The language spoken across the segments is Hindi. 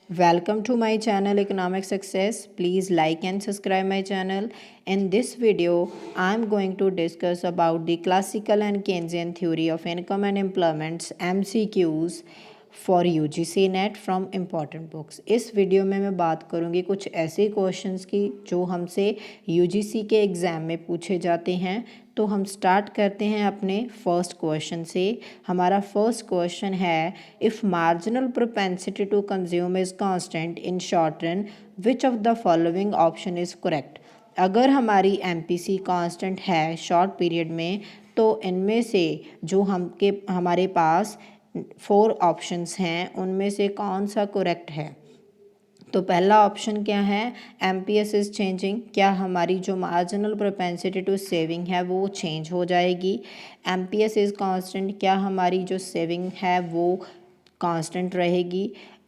Welcome to my channel Economic Success. Please like and subscribe my channel. In this video, I am going to discuss about the classical and Keynesian theory of income and employment's MCQs for UGC net from important books. इस वीडियो में मैं बात करूँगी कुछ ऐसे क्वेश्चंस की जो हमसे UGC के एग्ज़ाम में पूछे जाते हैं। तो हम स्टार्ट करते हैं अपने फर्स्ट क्वेश्चन से। हमारा फर्स्ट क्वेश्चन है, if marginal propensity to consume is constant in short run, which of the following option is correct. अगर हमारी MPC कांस्टेंट है शॉर्ट पीरियड में, तो इनमें से जो हमारे पास 4 ऑप्शंस हैं उनमें से कौन सा करेक्ट है। तो पहला ऑप्शन क्या है, MPS इज़ चेंजिंग। क्या हमारी जो मार्जिनल प्रोपेंसिटी टू सेविंग है वो चेंज हो जाएगी। MPS is constant. क्या हमारी जो सेविंग है वो कांस्टेंट रहेगी।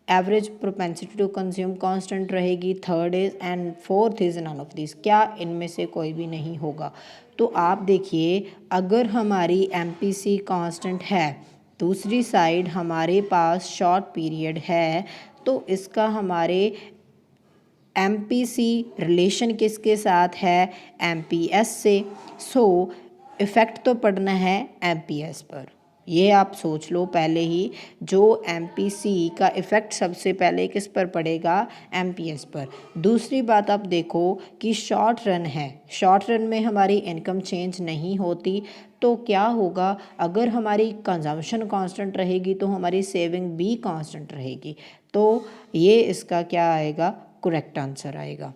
Average propensity to consume constant रहेगी। Third is and fourth is none of this. क्या इनमें से कोई भी नहीं होगा। तो आप देखिए, अगर हमारी MPC कांस्टेंट है, दूसरी साइड हमारे पास शॉर्ट पीरियड है, तो इसका हमारे MPC रिलेशन किसके साथ है, MPS से। सो इफ़ेक्ट तो पड़ना है MPS पर। ये आप सोच लो पहले ही, जो MPC का इफ़ेक्ट सबसे पहले किस पर पड़ेगा, MPS पर। दूसरी बात आप देखो कि शॉर्ट रन है, शॉर्ट रन में हमारी इनकम चेंज नहीं होती, तो क्या होगा, अगर हमारी कंजम्पशन कांस्टेंट रहेगी तो हमारी सेविंग भी कांस्टेंट रहेगी। तो ये इसका क्या आएगा, करेक्ट आंसर आएगा।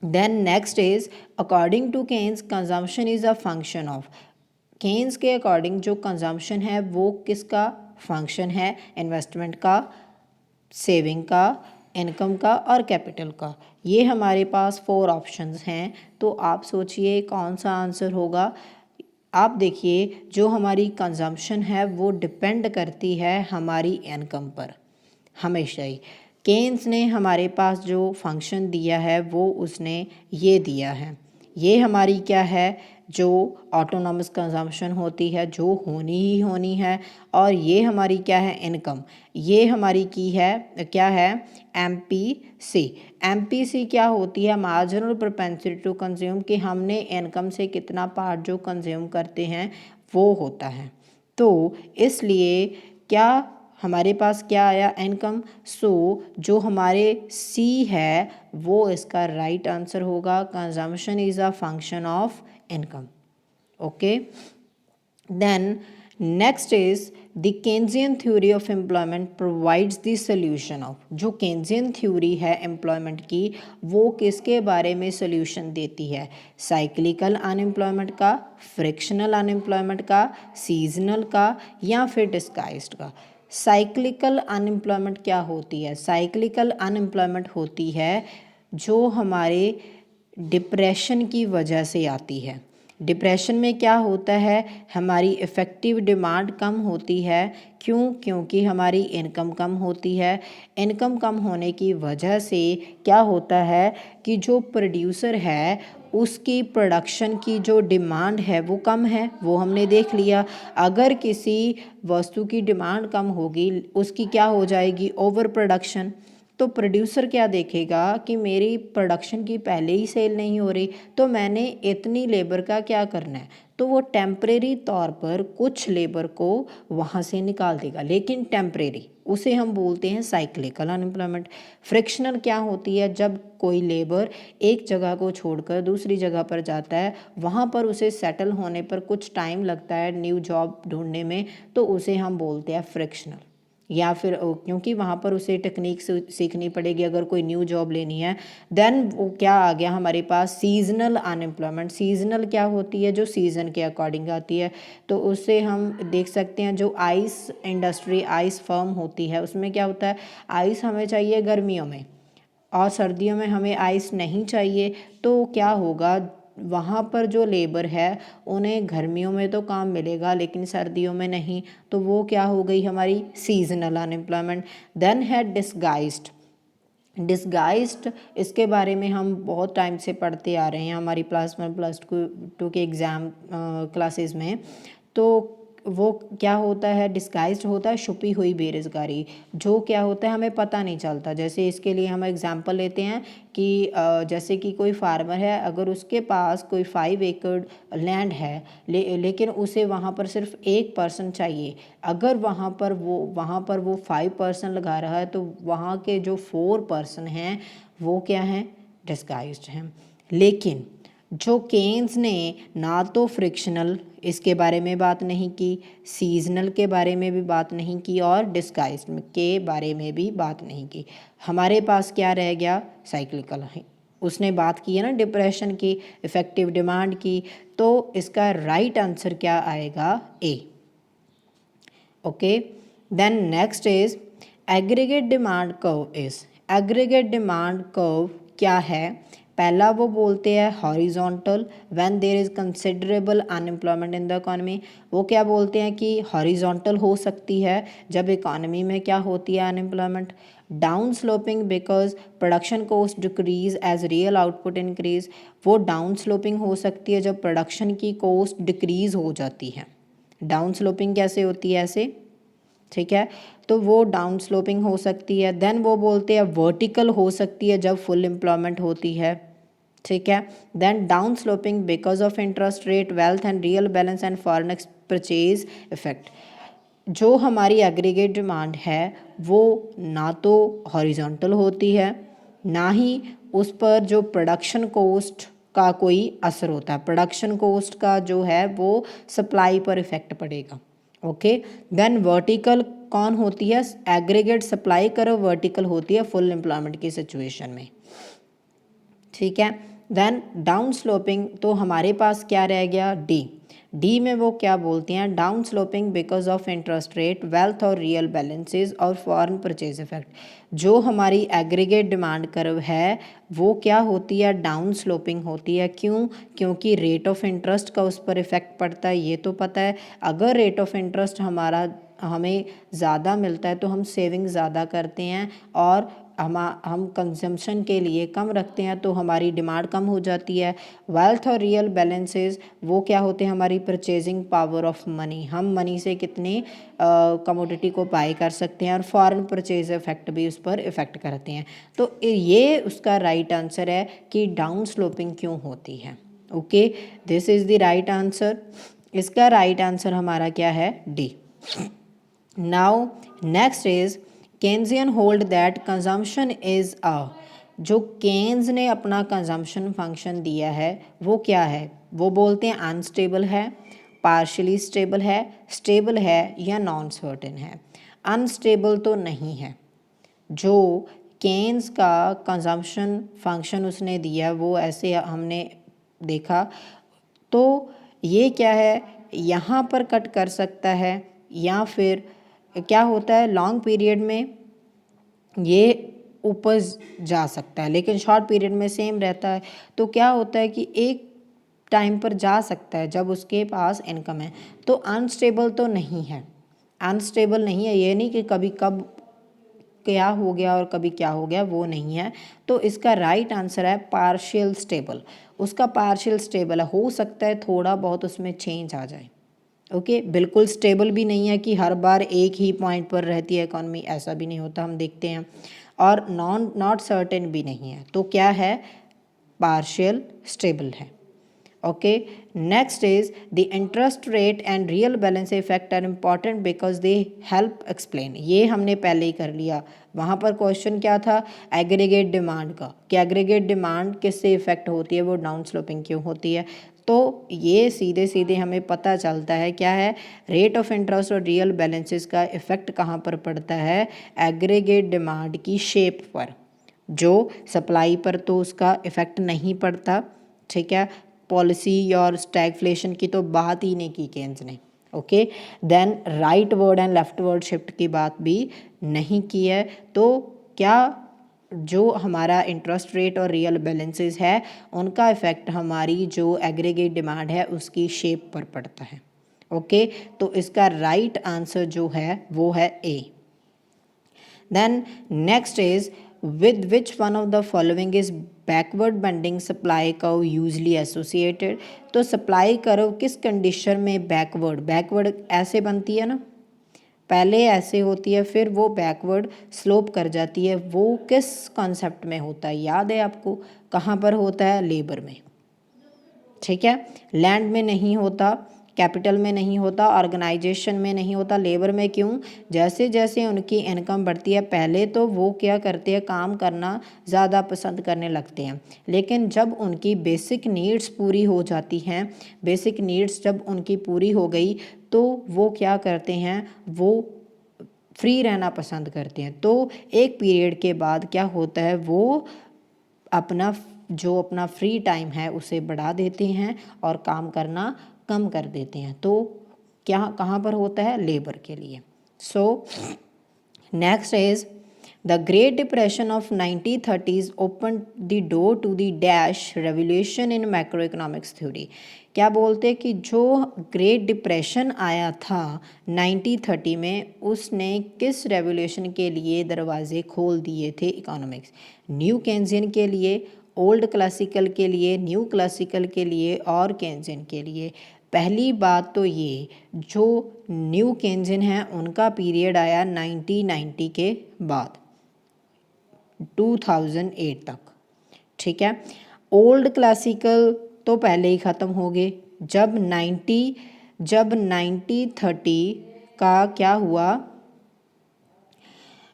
Then next is, according to Keynes consumption is a function of. Keynes के अकॉर्डिंग जो कंजम्पशन है वो किसका फंक्शन है, इन्वेस्टमेंट का, सेविंग का, इनकम का और कैपिटल का। ये हमारे पास 4 ऑप्शंस हैं। तो आप सोचिए कौन सा आंसर होगा। आप देखिए, जो हमारी कंजम्पशन है वो डिपेंड करती है हमारी इनकम पर हमेशा ही। केन्स ने हमारे पास जो फंक्शन दिया है वो उसने ये दिया है, ये हमारी क्या है, जो ऑटोनॉमस कंजम्पशन होती है जो होनी ही होनी है। और ये हमारी क्या है, इनकम। ये हमारी की है क्या है, MPC। MPC क्या होती है, मार्जिनल प्रोपेंसिटी टू कंज्यूम, कि हमने इनकम से कितना पार्ट जो कंज्यूम करते हैं वो होता है। तो इसलिए क्या हमारे पास क्या आया, इनकम। सो जो हमारे C है वो इसका राइट आंसर होगा। Consumption is a function of income. Okay, then next is the Keynesian theory of employment provides the solution of. जो केन्जियन थ्योरी है एम्प्लॉयमेंट की, वो किसके बारे में सोल्यूशन देती है, साइक्लिकल अनएम्प्लॉयमेंट का, फ्रिक्शनल अनएम्प्लॉयमेंट का, सीजनल का या फिर डिस्गाइज्ड का। साइक्लिकल अनएम्प्लॉयमेंट क्या होती है, साइक्लिकल अनएम्प्लॉयमेंट होती है जो हमारे डिप्रेशन की वजह से आती है। डिप्रेशन में क्या होता है, हमारी इफ़ेक्टिव डिमांड कम होती है। क्यों, क्योंकि हमारी इनकम कम होती है। इनकम कम होने की वजह से क्या होता है कि जो प्रोड्यूसर है उसकी प्रोडक्शन की जो डिमांड है वो कम है, वो हमने देख लिया। अगर किसी वस्तु की डिमांड कम होगी, उसकी क्या हो जाएगी, ओवर प्रोडक्शन। तो प्रोड्यूसर क्या देखेगा कि मेरी प्रोडक्शन की पहले ही सेल नहीं हो रही, तो मैंने इतनी लेबर का क्या करना है। तो वो टेम्परेरी तौर पर कुछ लेबर को वहाँ से निकाल देगा, लेकिन टेम्परेरी, उसे हम बोलते हैं साइक्लिकल अनएम्प्लॉयमेंट। फ्रिक्शनल क्या होती है, जब कोई लेबर एक जगह को छोड़कर दूसरी जगह पर जाता है, वहाँ पर उसे सेटल होने पर कुछ टाइम लगता है न्यू जॉब ढूंढने में, तो उसे हम बोलते हैं फ्रिक्शनल। या फिर क्योंकि वहाँ पर उसे टेक्निक सीखनी पड़ेगी अगर कोई न्यू जॉब लेनी है। देन वो क्या आ गया हमारे पास, सीजनल अनएम्प्लॉयमेंट। सीजनल क्या होती है, जो सीज़न के अकॉर्डिंग आती है। तो उससे हम देख सकते हैं, जो आइस इंडस्ट्री, आइस फर्म होती है, उसमें क्या होता है, आइस हमें चाहिए गर्मियों में और सर्दियों में हमें आइस नहीं चाहिए। तो क्या होगा, वहाँ पर जो लेबर है उन्हें गर्मियों में तो काम मिलेगा लेकिन सर्दियों में नहीं। तो वो क्या हो गई हमारी सीजनल अनएम्प्लॉयमेंट। देन है डिस्गाइज्ड। डिस्गाइज्ड, इसके बारे में हम बहुत टाइम से पढ़ते आ रहे हैं हमारी +1 +2 के एग्ज़ाम क्लासेस में। तो वो क्या होता है, डिस्गाइज्ड होता है छुपी हुई बेरोज़गारी, जो क्या होता है हमें पता नहीं चलता। जैसे इसके लिए हम एग्जांपल लेते हैं कि जैसे कि कोई फार्मर है, अगर उसके पास कोई 5 एकड़ लैंड है, लेकिन उसे वहाँ पर सिर्फ 1 पर्सन चाहिए। अगर वहाँ पर वो 5 पर्सन लगा रहा है, तो वहाँ के जो 4 पर्सन हैं वो क्या हैं, डिस्गाइज्ड हैं। लेकिन जो केन्स ने ना तो फ्रिक्शनल इसके बारे में बात नहीं की, सीजनल के बारे में भी बात नहीं की, और डिस्गाइज्ड के बारे में भी बात नहीं की। हमारे पास क्या रह गया, साइक्लिकल है। उसने बात की है ना डिप्रेशन की, इफेक्टिव डिमांड की, तो इसका राइट आंसर क्या आएगा, A. Okay, then next is aggregate demand curve is, aggregate demand curve क्या है। पहला वो बोलते हैं horizontal when there is considerable unemployment in the economy. वो क्या बोलते हैं कि हॉरिजॉन्टल हो सकती है जब इकोनॉमी में क्या होती है, unemployment. Down sloping because production cost decrease as real output increase, वो डाउन स्लोपिंग हो सकती है जब प्रोडक्शन की कॉस्ट डिक्रीज हो जाती है। डाउन स्लोपिंग कैसे होती है, ऐसे, ठीक है, तो वो डाउन स्लोपिंग हो सकती है। देन वो बोलते हैं वर्टिकल हो सकती है जब फुल एम्प्लॉयमेंट होती है, ठीक है। Then down sloping because of interest rate, wealth and real balance and foreign purchase effect. जो हमारी एग्रीगेट डिमांड है वो ना तो हॉरिजॉन्टल होती है, ना ही उस पर जो प्रोडक्शन कॉस्ट का कोई असर होता है। प्रोडक्शन कॉस्ट का जो है वो सप्लाई पर इफेक्ट पड़ेगा। ओके, देन वर्टिकल कौन होती है, एग्रीगेट सप्लाई करो, वर्टिकल होती है फुल एम्प्लॉयमेंट की सिचुएशन में, ठीक है। देन डाउन स्लोपिंग, तो हमारे पास क्या रह गया, डी। डी में वो क्या बोलते हैं, down sloping because of interest rate, wealth और रियल बैलेंसेस और फॉरेन परचेज इफेक्ट। जो हमारी एग्रीगेट डिमांड कर्व है वो क्या होती है, डाउन स्लोपिंग होती है। क्यों, क्योंकि रेट ऑफ इंटरेस्ट का उस पर इफेक्ट पड़ता है, ये तो पता है। अगर रेट ऑफ इंटरेस्ट हमें ज़्यादा मिलता है तो हम सेविंग ज़्यादा करते हैं, और हम कंजम्पशन के लिए कम रखते हैं, तो हमारी डिमांड कम हो जाती है। वेल्थ और रियल बैलेंसेस वो क्या होते हैं, हमारी परचेजिंग पावर ऑफ मनी, हम मनी से कितने कमोडिटी को बाय कर सकते हैं, और फॉरेन परचेज इफेक्ट भी उस पर इफेक्ट करते हैं। तो ये उसका राइट आंसर है कि डाउन स्लोपिंग क्यों होती है। Okay, this is the right answer. इसका राइट आंसर हमारा क्या है, D. Now next is Keynesian hold that consumption is अ, जो केन्स ने अपना कंजम्पशन फंक्शन दिया है वो क्या है, वो बोलते हैं अनस्टेबल है, पार्शली स्टेबल है या नॉन सर्टेन है। अनस्टेबल तो नहीं है। जो केन्स का कंजम्पशन फंक्शन उसने दिया वो ऐसे हमने देखा, तो ये क्या है, यहाँ पर कट कर सकता है, या फिर क्या होता है लॉन्ग पीरियड में ये ऊपर जा सकता है, लेकिन शॉर्ट पीरियड में सेम रहता है। तो क्या होता है कि एक टाइम पर जा सकता है जब उसके पास इनकम है। तो अनस्टेबल तो नहीं है, अनस्टेबल नहीं है, ये नहीं कि कभी कब क्या हो गया और कभी क्या हो गया, वो नहीं है। तो इसका राइट आंसर है पार्शियल स्टेबल। उसका पार्शियल स्टेबल है, हो सकता है थोड़ा बहुत उसमें चेंज आ जाए। ओके, बिल्कुल स्टेबल भी नहीं है कि हर बार एक ही पॉइंट पर रहती है इकॉनमी, ऐसा भी नहीं होता, हम देखते हैं। और नॉट सर्टेन भी नहीं है, तो क्या है, पार्शियल स्टेबल है। Okay, next is the interest rate and real balance effect are important because they help explain. ये हमने पहले ही कर लिया। वहाँ पर क्वेश्चन क्या था, एग्रीगेट डिमांड का, कि एग्रीगेट डिमांड किससे इफेक्ट होती है, वो डाउन स्लोपिंग क्यों होती है। तो ये सीधे सीधे हमें पता चलता है क्या है, रेट ऑफ इंटरेस्ट और रियल बैलेंसेस का इफेक्ट कहाँ पर पड़ता है, एग्रीगेट डिमांड की शेप पर। जो सप्लाई पर तो उसका इफेक्ट नहीं पड़ता, ठीक है। पॉलिसी और स्टैगफ्लेशन की तो बात ही नहीं की केन्स ने। Okay, then rightward and leftward shift की बात भी नहीं की है। तो क्या जो हमारा इंटरेस्ट रेट और रियल बैलेंसेस है उनका इफेक्ट हमारी जो एग्रीगेट डिमांड है उसकी शेप पर पड़ता है। ओके, तो इसका राइट आंसर जो है वो है A. Then next is with which one of the following is backward bending supply curve usually associated. तो सप्लाई कर्व किस कंडीशन में बैकवर्ड ऐसे बनती है ना, पहले ऐसे होती है फिर वो बैकवर्ड स्लोप कर जाती है, वो किस कॉन्सेप्ट में होता है याद है आपको, कहाँ पर होता है, लेबर में। ठीक है, लैंड में नहीं होता, कैपिटल में नहीं होता, ऑर्गेनाइजेशन में नहीं होता, लेबर में। क्यों? जैसे जैसे उनकी इनकम बढ़ती है पहले तो वो क्या करते हैं, काम करना ज़्यादा पसंद करने लगते हैं, लेकिन जब उनकी बेसिक नीड्स पूरी हो जाती हैं, बेसिक नीड्स जब उनकी पूरी हो गई तो वो क्या करते हैं, वो फ्री रहना पसंद करते हैं। तो एक पीरियड के बाद क्या होता है, वो अपना फ्री टाइम है उसे बढ़ा देते हैं और काम करना कम कर देते हैं। तो क्या कहाँ पर होता है, लेबर के लिए। So next is the great depression of 1930s open the door to the dash revolution in macroeconomics theory. क्या बोलते हैं कि जो ग्रेट डिप्रेशन आया था 1930 में, उसने किस रेवोल्यूशन के लिए दरवाजे खोल दिए थे इकोनॉमिक्स, न्यू केन्जियन के लिए, ओल्ड क्लासिकल के लिए, न्यू क्लासिकल के लिए और केन्जियन के लिए। पहली बात तो ये, जो न्यू केन्जियन है उनका पीरियड आया 1990 के बाद 2008 तक। ठीक है, ओल्ड क्लासिकल तो पहले ही ख़त्म हो गए। जब 1930 का क्या हुआ,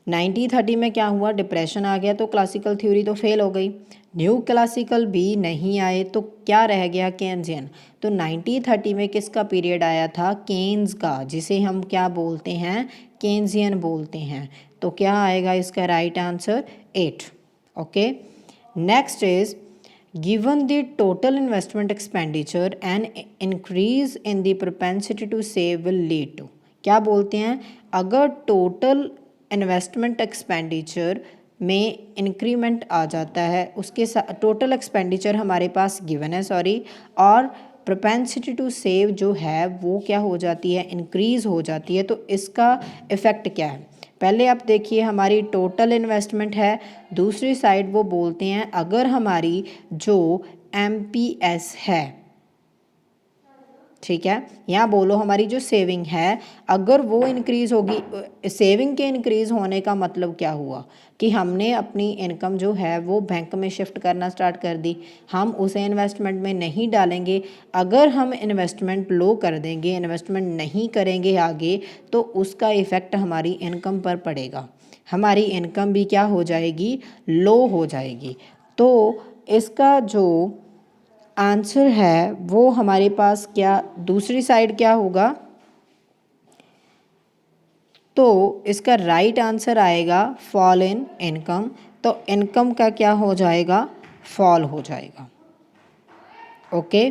1930 में क्या हुआ, डिप्रेशन आ गया तो क्लासिकल थ्योरी तो फेल हो गई, न्यू क्लासिकल भी नहीं आए तो क्या रह गया, केन्जियन। तो 1930 में किसका पीरियड आया था, केन्स का, जिसे हम क्या बोलते हैं, केन्जियन बोलते हैं। तो क्या आएगा इसका right answer, 8। Okay, next is given the total investment expenditure and increase in the propensity to save will lead to। क्या बोलते हैं, अगर टोटल इन्वेस्टमेंट एक्सपेंडिचर में इंक्रीमेंट आ जाता है, उसके साथ टोटल एक्सपेंडिचर हमारे पास गिवन है सॉरी, और प्रोपेंसिटी टू सेव जो है वो क्या हो जाती है, इंक्रीज हो जाती है। तो इसका इफ़ेक्ट क्या है, पहले आप देखिए हमारी टोटल इन्वेस्टमेंट है, दूसरी साइड वो बोलते हैं अगर हमारी जो MPS है, ठीक है, यहाँ बोलो हमारी जो सेविंग है अगर वो इंक्रीज़ होगी, सेविंग के इंक्रीज़ होने का मतलब क्या हुआ कि हमने अपनी इनकम जो है वो बैंक में शिफ्ट करना स्टार्ट कर दी, हम उसे इन्वेस्टमेंट में नहीं डालेंगे। अगर हम इन्वेस्टमेंट लो कर देंगे, इन्वेस्टमेंट नहीं करेंगे आगे, तो उसका इफ़ेक्ट हमारी इनकम पर पड़ेगा, हमारी इनकम भी क्या हो जाएगी, लो हो जाएगी। तो इसका जो आंसर है वो हमारे पास क्या, दूसरी साइड क्या होगा, तो इसका राइट आंसर आएगा फॉल इन इनकम। तो इनकम का क्या हो जाएगा, फॉल हो जाएगा। Okay,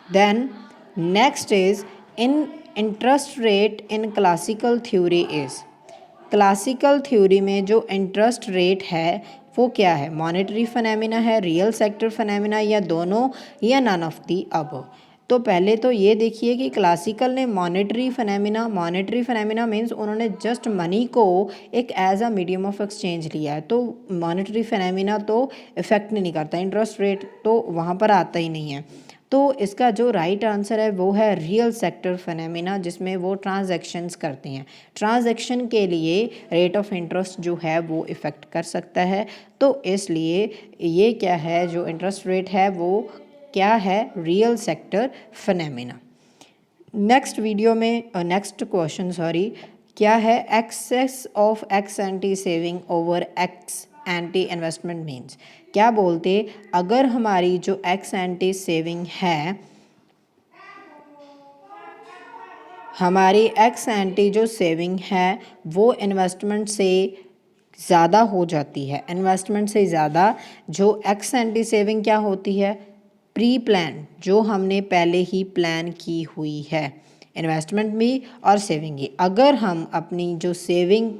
then next is in interest rate in classical theory is, classical theory में जो इंटरेस्ट रेट है वो क्या है, मॉनेटरी फिनोमेना है, रियल सेक्टर फिनोमेना, या दोनों, या नन ऑफ दी अब। तो पहले तो ये देखिए कि क्लासिकल ने मॉनेटरी फिनोमेना मीन्स उन्होंने जस्ट मनी को एक as a medium of exchange लिया है, तो मॉनेटरी फिनोमेना तो इफेक्ट नहीं करता, इंटरेस्ट रेट तो वहाँ पर आता ही नहीं है। तो इसका जो राइट आंसर है वो है रियल सेक्टर फिनोमेना, जिसमें वो ट्रांजैक्शंस करते हैं, ट्रांजैक्शन के लिए रेट ऑफ इंटरेस्ट जो है वो इफ़ेक्ट कर सकता है। तो इसलिए ये क्या है, जो इंटरेस्ट रेट है वो क्या है, real sector phenomena. Next video में नेक्स्ट क्वेश्चन सॉरी क्या है, excess of ex ante saving over ex ante investment means. क्या बोलते, अगर हमारी जो एक्स एंटी सेविंग है, हमारी एक्स एंटी जो सेविंग है वो इन्वेस्टमेंट से ज़्यादा हो जाती है, इन्वेस्टमेंट से ज़्यादा जो एक्स एंटी सेविंग क्या होती है, प्री प्लान, जो हमने पहले ही प्लान की हुई है, इन्वेस्टमेंट भी और सेविंग भी। अगर हम अपनी जो सेविंग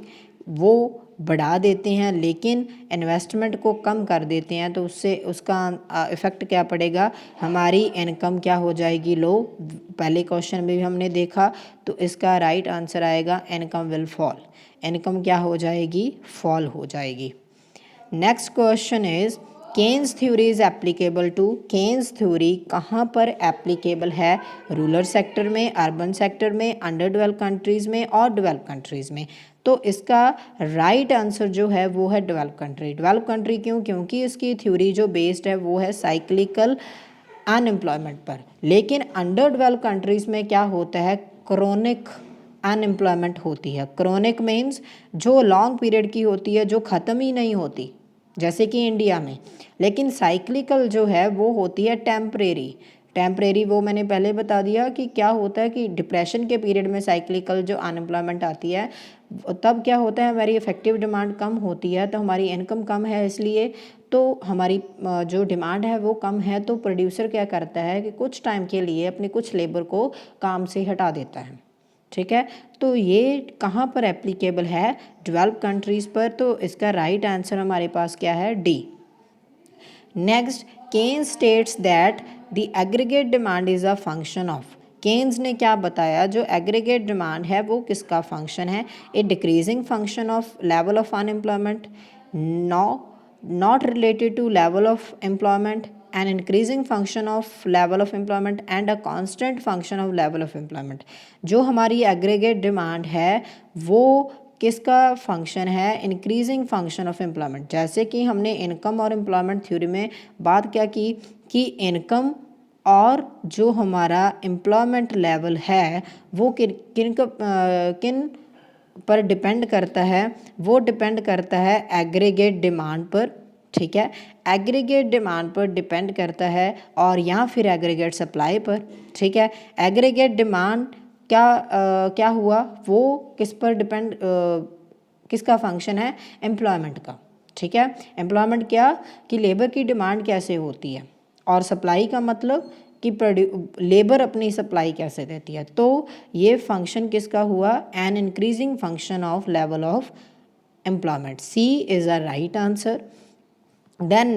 वो बढ़ा देते हैं लेकिन इन्वेस्टमेंट को कम कर देते हैं, तो उससे उसका इफ़ेक्ट क्या पड़ेगा, हमारी इनकम क्या हो जाएगी, लो। पहले क्वेश्चन में भी हमने देखा, तो इसका राइट आंसर आएगा इनकम विल फॉल, इनकम क्या हो जाएगी, फॉल हो जाएगी। Next question is Keynes theory is applicable to, Keynes theory कहाँ पर एप्लीकेबल है, रूरल सेक्टर में, अर्बन सेक्टर में, अंडर डेवलप कंट्रीज़ में और डेवलप कंट्रीज़ में। तो इसका राइट आंसर जो है वो है डेवलप कंट्री। डेवलप कंट्री क्यों? क्योंकि इसकी थ्योरी जो बेस्ड है वो है साइक्लिकल अनएम्प्लॉयमेंट पर। लेकिन अंडर डेवलप कंट्रीज़ में क्या होता है, क्रोनिक अनएम्प्लॉयमेंट होती है। क्रोनिक मीन्स जो लॉन्ग पीरियड की होती है, जो ख़त्म ही नहीं होती, जैसे कि इंडिया में। लेकिन साइक्लिकल जो है वो होती है टेम्परेरी। टेम्परेरी वो मैंने पहले बता दिया कि क्या होता है कि डिप्रेशन के पीरियड में साइक्लिकल जो अनएम्प्लॉयमेंट आती है तब क्या होता है, हमारी इफेक्टिव डिमांड कम होती है, तो हमारी इनकम कम है, इसलिए तो हमारी जो डिमांड है वो कम है, तो प्रोड्यूसर क्या करता है कि कुछ टाइम के लिए अपने कुछ लेबर को काम से हटा देता है। ठीक है, तो ये कहाँ पर एप्लीकेबल है, डेवलप कंट्रीज़ पर। तो इसका राइट आंसर हमारे पास क्या है, D. Next, Keynes states that the aggregate demand is a function of. Keynes ने क्या बताया, जो एग्रीगेट डिमांड है वो किसका फंक्शन है, a decreasing function of level of unemployment, no not related to level of employment, an increasing function of level of employment and a constant function of level of employment। जो हमारी एग्रीगेट डिमांड है वो किसका फंक्शन है, इंक्रीजिंग फंक्शन ऑफ एम्प्लॉयमेंट। जैसे कि हमने इनकम और एम्प्लॉयमेंट थ्योरी में बात क्या की कि इनकम और जो हमारा एम्प्लॉयमेंट लेवल है वो किन पर डिपेंड करता है, वो डिपेंड करता है एग्रीगेट डिमांड पर। ठीक है, एग्रीगेट डिमांड पर डिपेंड करता है और या फिर एग्रीगेट सप्लाई पर। ठीक है, एग्रीगेट डिमांड क्या हुआ, वो किस पर डिपेंड, किसका फंक्शन है, एम्प्लॉयमेंट का। ठीक है, एम्प्लॉयमेंट क्या कि लेबर की डिमांड कैसे होती है, और सप्लाई का मतलब कि लेबर अपनी सप्लाई कैसे देती है। तो ये फंक्शन किसका हुआ, an increasing function of level of employment. C is a right answer. Then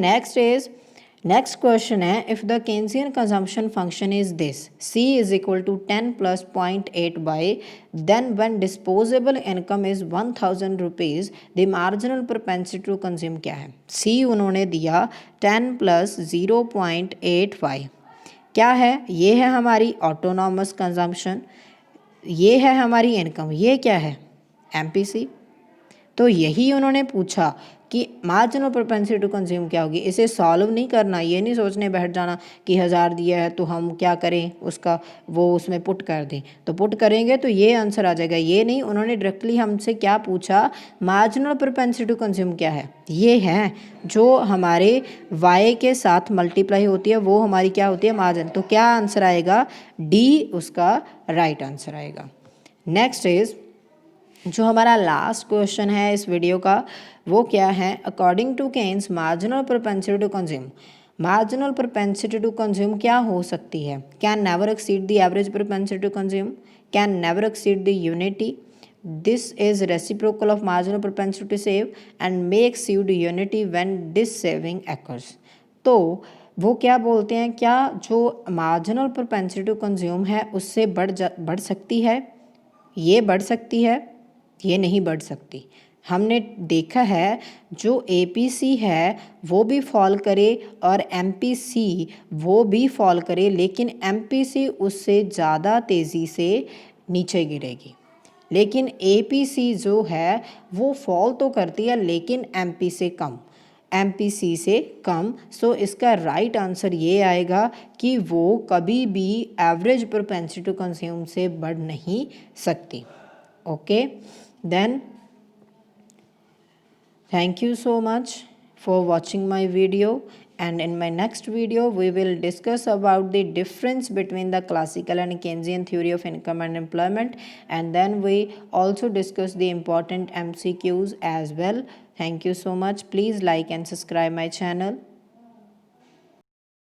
next question है, if the Keynesian consumption function is this, C is equal to 10 plus 0.8 by, then when disposable income is 1000 rupees the marginal propensity to consume क्या है। C उन्होंने दिया 10 प्लस 0.85, क्या है, ये है हमारी ऑटोनॉमस कंजम्पशन, ये है हमारी इनकम, ये क्या है, MPC। तो यही उन्होंने पूछा कि मार्जिनल प्रोपेंसिटी टू कंज्यूम क्या होगी। इसे सॉल्व नहीं करना, ये नहीं सोचने बैठ जाना कि 1000 दिया है तो हम क्या करें उसका, वो उसमें पुट कर दें, तो पुट करेंगे तो ये आंसर आ जाएगा, ये नहीं। उन्होंने डायरेक्टली हमसे क्या पूछा, मार्जिनल प्रोपेंसिटी टू कंज्यूम क्या है, ये है जो हमारे y के साथ मल्टीप्लाई होती है, वो हमारी क्या होती है, मार्जिन। तो क्या आंसर आएगा, डी उसका राइट आंसर आएगा। नेक्स्ट इज जो हमारा लास्ट क्वेश्चन है इस वीडियो का, वो क्या है, according to Keynes marginal propensity to consume, marginal propensity to consume क्या हो सकती है, can never exceed the average propensity to consume, can never exceed the unity, this is reciprocal of marginal propensity to save and may exceed unity when this saving occurs. तो वो क्या बोलते हैं, क्या जो मार्जिनल प्रोपेंसिटी टू कंज्यूम है उससे बढ़ सकती है, ये बढ़ सकती है, ये नहीं बढ़ सकती। हमने देखा है जो APC है वो भी फॉल करे और MPC वो भी फॉल करे, लेकिन MPC उससे ज़्यादा तेज़ी से नीचे गिरेगी। लेकिन APC जो है वो फॉल तो करती है लेकिन MPC से कम। सो इसका राइट आंसर ये आएगा कि वो कभी भी एवरेज प्रोपेंसिटी टू कंज्यूम से बढ़ नहीं सकती। Okay, then thank you so much for watching my video, and in my next video we will discuss about the difference between the classical and Keynesian theory of income and employment, and then we also discuss the important MCQs as well. Thank you so much. Please like and subscribe my channel.